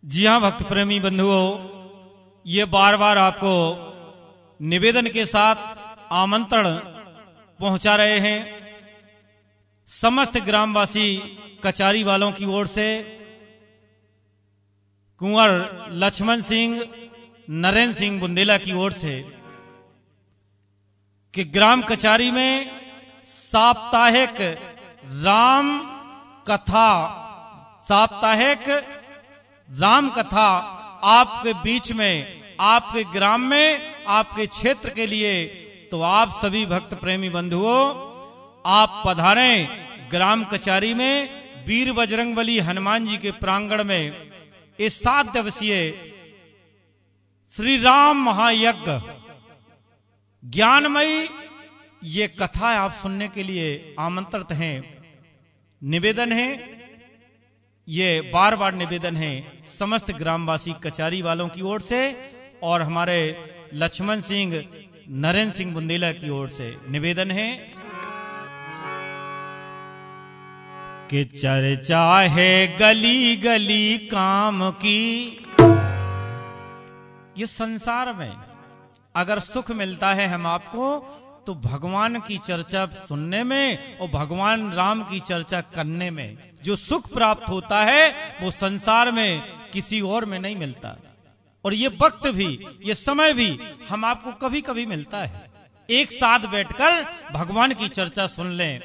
जी हाँ भक्त प्रेमी बंधुओं, ये बार बार आपको निवेदन के साथ आमंत्रण पहुंचा रहे हैं समस्त ग्रामवासी कचारी वालों की ओर से कुंवर लक्ष्मण सिंह नरेंद्र सिंह बुंदेला की ओर से कि ग्राम कचारी में साप्ताहिक राम कथा आपके बीच में, आपके ग्राम में, आपके क्षेत्र के लिए। तो आप सभी भक्त प्रेमी बंधुओं, आप पधारें ग्राम कचारी में वीर बजरंगबली हनुमान जी के प्रांगण में इस 7 दिवसीय श्री राम महायज्ञ ज्ञानमयी ये कथा आप सुनने के लिए आमंत्रित हैं। निवेदन है, ये बार बार निवेदन है समस्त ग्रामवासी कचारी वालों की ओर से और हमारे लक्ष्मण सिंह नरेंद्र सिंह बुंदेला की ओर से निवेदन है कि चर्चा है गली गली काम की। ये संसार में अगर सुख मिलता है हम आपको तो भगवान की चर्चा सुनने में और भगवान राम की चर्चा करने में जो सुख प्राप्त होता है वो संसार में किसी और में नहीं मिलता। और ये वक्त भी, ये समय भी हम आपको कभी कभी मिलता है। एक साथ बैठकर भगवान की चर्चा सुन लें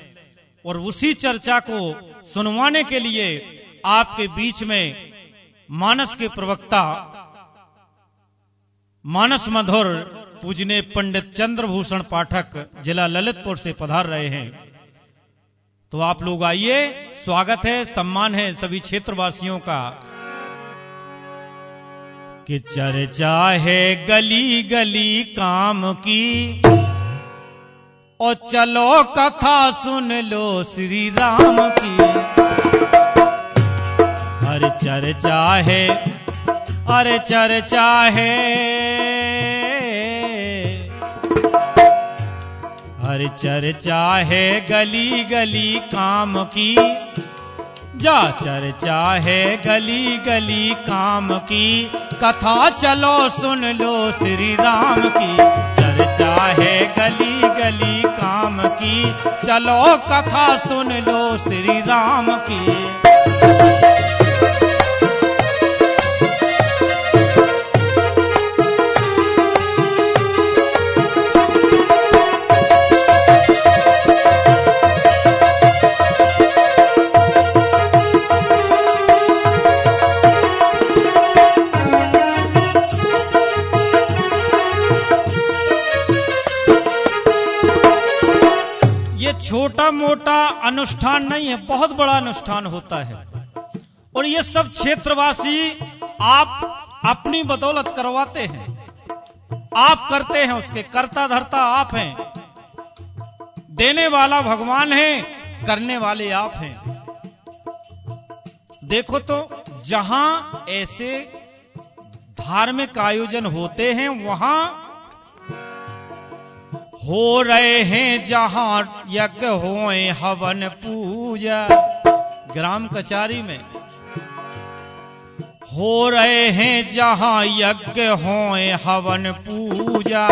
और उसी चर्चा को सुनवाने के लिए आपके बीच में मानस के प्रवक्ता, मानस मधुर पूजने पंडित चंद्रभूषण पाठक जिला ललितपुर से पधार रहे हैं। तो आप लोग आइए, स्वागत है, सम्मान है सभी क्षेत्रवासियों का। कि चर्चा है गली गली काम की और चलो कथा सुन लो श्री राम की। हर चर्चा है, अरे चर्चा है, हर चर्चा है गली गली काम की। जा चर्चा है गली गली काम की, कथा चलो सुन लो श्री राम की। चर्चा है गली गली काम की, चलो कथा सुन लो श्री राम की। छोटा मोटा अनुष्ठान नहीं है, बहुत बड़ा अनुष्ठान होता है और ये सब क्षेत्रवासी आप अपनी बदौलत करवाते हैं, आप करते हैं, उसके कर्ता धर्ता आप हैं। देने वाला भगवान है, करने वाले आप हैं। देखो तो जहां ऐसे धार्मिक आयोजन होते हैं वहां हो रहे हैं, जहां यज्ञ होए हवन पूजा। ग्राम कचारी में हो रहे हैं जहां यज्ञ होए हवन पूजा।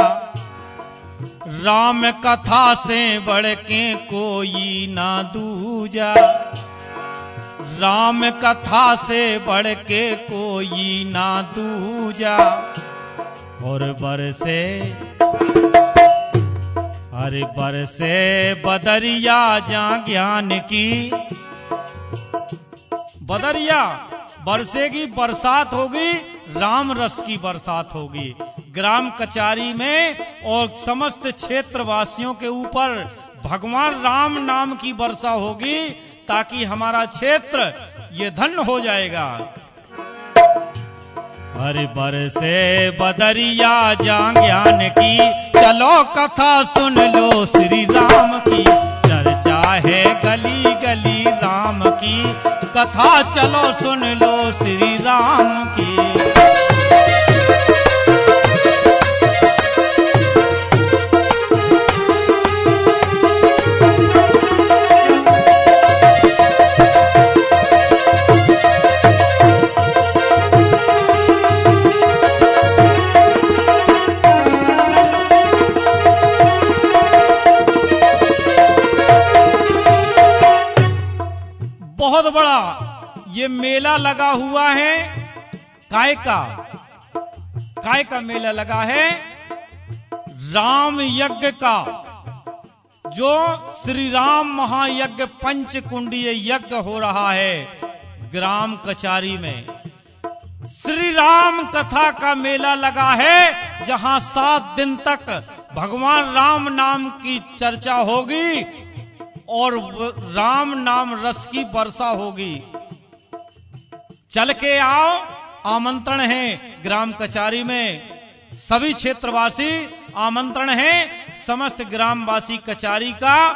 राम कथा से बढ़ के कोई ना दूजा। राम कथा से बढ़ के कोई ना दूजा। और बरसे, अरे बरसे बदरिया जा ज्ञान की। बदरिया बरसेगी, बरसात होगी, राम रस की बरसात होगी ग्राम कचारी में और समस्त क्षेत्रवासियों के ऊपर भगवान राम नाम की वर्षा होगी ताकि हमारा क्षेत्र ये धन्य हो जाएगा। हरि बरसे बदरिया जा ज्ञान की, चलो कथा सुन लो श्री राम की। चर्चा है गली गली राम की, कथा चलो सुन लो श्री राम की। बड़ा ये मेला लगा हुआ है। काय का मेला लगा है? राम यज्ञ का, जो श्री राम महायज्ञ पंचकुंडीय यज्ञ हो रहा है ग्राम कचारी में। श्री राम कथा का मेला लगा है, जहां 7 दिन तक भगवान राम नाम की चर्चा होगी और राम नाम रस की वर्षा होगी। चल के आओ, आमंत्रण है ग्राम कचारी में। सभी क्षेत्रवासी आमंत्रण है, समस्त ग्रामवासी कचारी का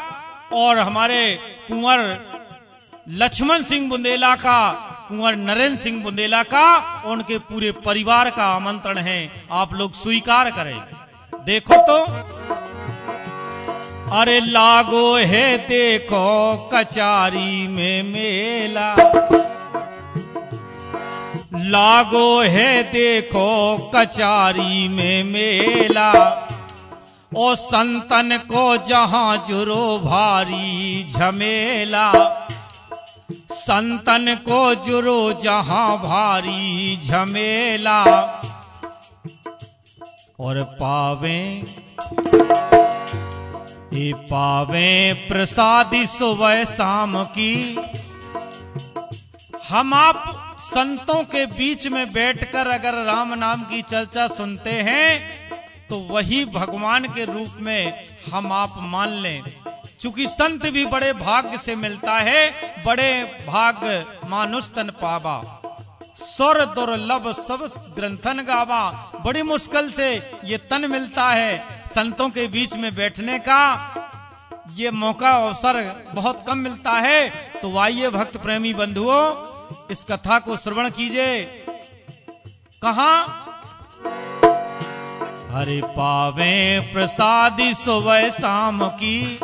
और हमारे कुंवर लक्ष्मण सिंह बुंदेला का, कुंवर नरेंद्र सिंह बुंदेला का और उनके पूरे परिवार का आमंत्रण है। आप लोग स्वीकार करें। देखो तो, अरे लागो है देखो कचारी में मेला, लागो है देखो कचारी में मेला, ओ संतन को जहां जुरो भारी झमेला, संतन को जुरो जहां भारी झमेला, और पावे प्रसादी सुबह शाम की। हम आप संतों के बीच में बैठकर अगर राम नाम की चर्चा सुनते हैं तो वही भगवान के रूप में हम आप मान लें। चूंकि संत भी बड़े भाग्य से मिलता है, बड़े भाग्य मानुष तन पावा, स्वर दुर्लभ सब ग्रंथन गावा। बड़ी मुश्किल से ये तन मिलता है। संतों के बीच में बैठने का ये मौका अवसर बहुत कम मिलता है। तो आइए भक्त प्रेमी बंधुओं, इस कथा को श्रवण कीजिए। कहा? हरे पावे प्रसादी सुबह शाम की,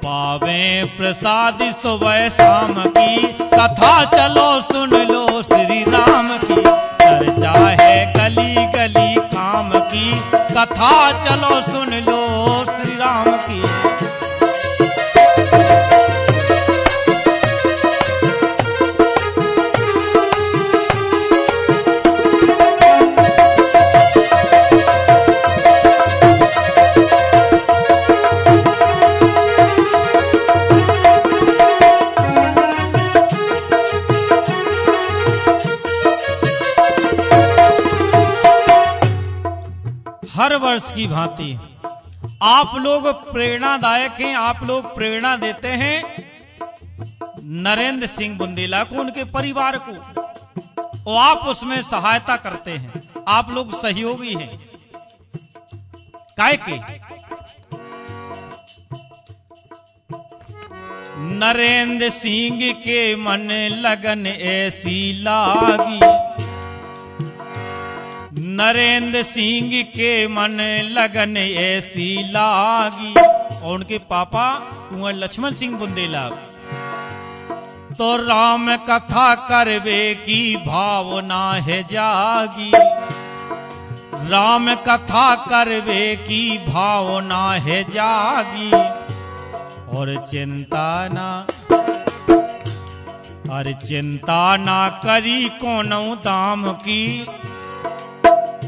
पावे प्रसादी सुबह शाम की, कथा चलो सुन लो श्री राम की, चर्चा है गली गली काम की, कथा चलो सुन लो श्री राम की। हर वर्ष की भांति आप लोग प्रेरणादायक हैं, आप लोग प्रेरणा देते हैं नरेंद्र सिंह बुंदेला को, उनके परिवार को, और आप उसमें सहायता करते हैं। आप लोग सहयोगी हैं। काय के? नरेंद्र सिंह के मन लगन ऐसी लागी, नरेंद्र सिंह के मन लगन ऐसी लागी, और उनके पापा कुंवर लक्ष्मण सिंह बुंदेला तो राम कथा करवे की भावना है जागी, राम कथा करवे की भावना है जागी, और चिंता ना करी कोनो दाम की।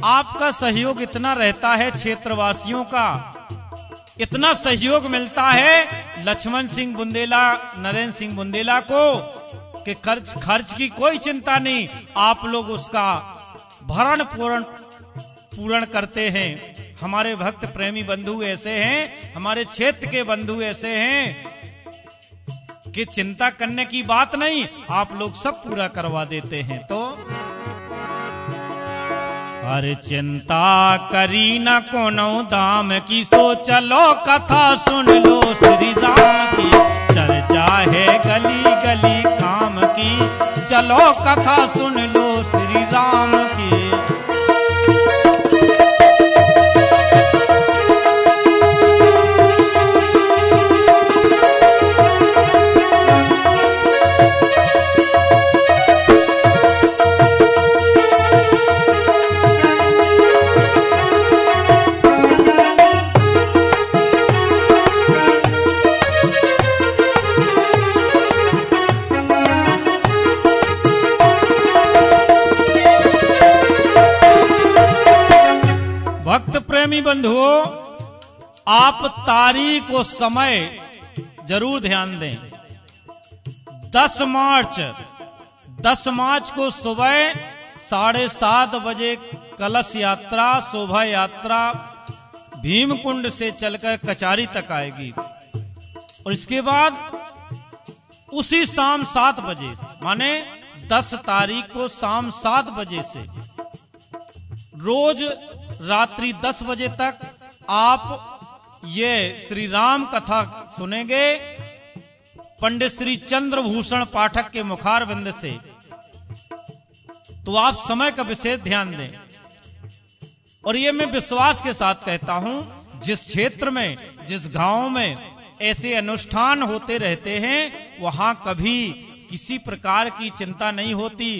आपका सहयोग इतना रहता है, क्षेत्रवासियों का इतना सहयोग मिलता है लक्ष्मण सिंह बुंदेला, नरेंद्र सिंह बुंदेला को, कि खर्च की कोई चिंता नहीं। आप लोग उसका भरण पूर्ण करते हैं। हमारे भक्त प्रेमी बंधु ऐसे हैं, हमारे क्षेत्र के बंधु ऐसे हैं कि चिंता करने की बात नहीं, आप लोग सब पूरा करवा देते हैं। तो हर चिंता करी न कोनो दाम की, सो चलो कथा सुन लो श्री राम की, चर्चा है गली गली काम की, चलो कथा सुन लो श्री राम की। प्रेमी बंधुओं, आप तारीख और समय जरूर ध्यान दें। 10 मार्च को सुबह 7:30 बजे कलश यात्रा, शोभा यात्रा भीमकुंड से चलकर कचारी तक आएगी और इसके बाद उसी शाम 7 बजे, माने 10 तारीख को शाम 7 बजे से रोज रात्रि 10 बजे तक आप ये श्री राम कथा सुनेंगे पंडित श्री चंद्रभूषण पाठक के मुखारविंद से। तो आप समय का विशेष ध्यान दें। और ये मैं विश्वास के साथ कहता हूं, जिस क्षेत्र में, जिस गांव में ऐसे अनुष्ठान होते रहते हैं, वहां कभी किसी प्रकार की चिंता नहीं होती,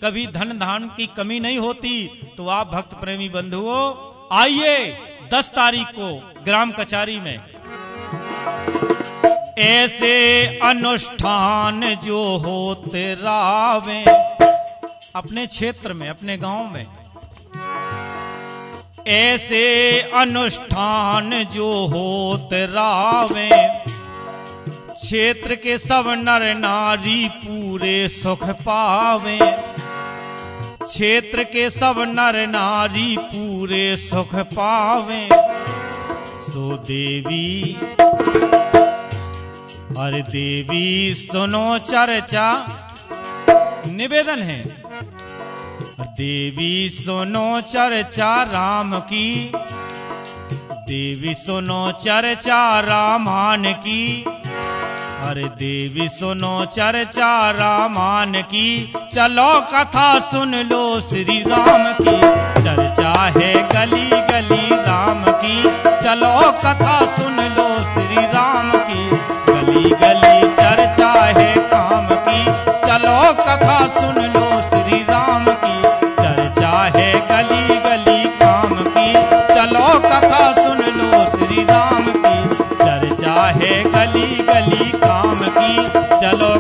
कभी धन धान की कमी नहीं होती। तो आप भक्त प्रेमी बंधुओं, आइए 10 तारीख को ग्राम कचारी में ऐसे अनुष्ठान जो होते रावे, अपने क्षेत्र में, अपने गांव में ऐसे अनुष्ठान जो होते रावे, क्षेत्र के सब नर नारी पूरे सुख पावे, क्षेत्र के सब नर नारी पूरे सुख पावे। सो देवी, अरे देवी सुनो चर्चा, निवेदन है, देवी सुनो चर्चा राम की, देवी सुनो चर्चा रामायण की, अरे देवी सुनो चर्चा रामायण की, चलो कथा सुन लो श्री राम की, चर्चा है गली गली राम की, चलो कथा सुन लो श्री राम की, गली गली चर्चा है काम की, चलो कथा सुन लो श्री राम की, चर्चा है गली गली काम की, चलो कथा सुन लो श्री राम की, चर्चा है गली गली काम की, चलो